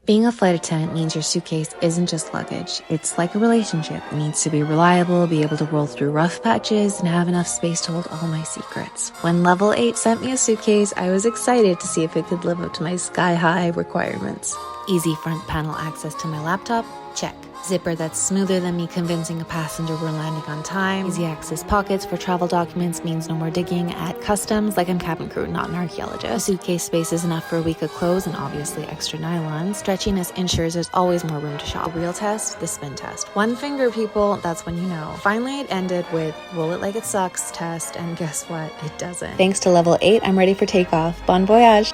Being a flight attendant means your suitcase isn't just luggage. It's like a relationship. It needs to be reliable, be able to roll through rough patches, and have enough space to hold all my secrets. When Level 8 sent me a suitcase, I was excited to see if it could live up to my sky-high requirements. Easy front panel access to my laptop? Check. Zipper that's smoother than me convincing a passenger we're landing on time. Easy access pockets for travel documents means no more digging at customs like I'm cabin crew, not an archaeologist. The suitcase space is enough for a week of clothes and obviously extra nylon. Stretchiness ensures there's always more room to shop. The wheel test, the spin test. One finger, people, that's when you know. Finally, it ended with roll it like it sucks test, and guess what? It doesn't. Thanks to Level 8, I'm ready for takeoff. Bon voyage!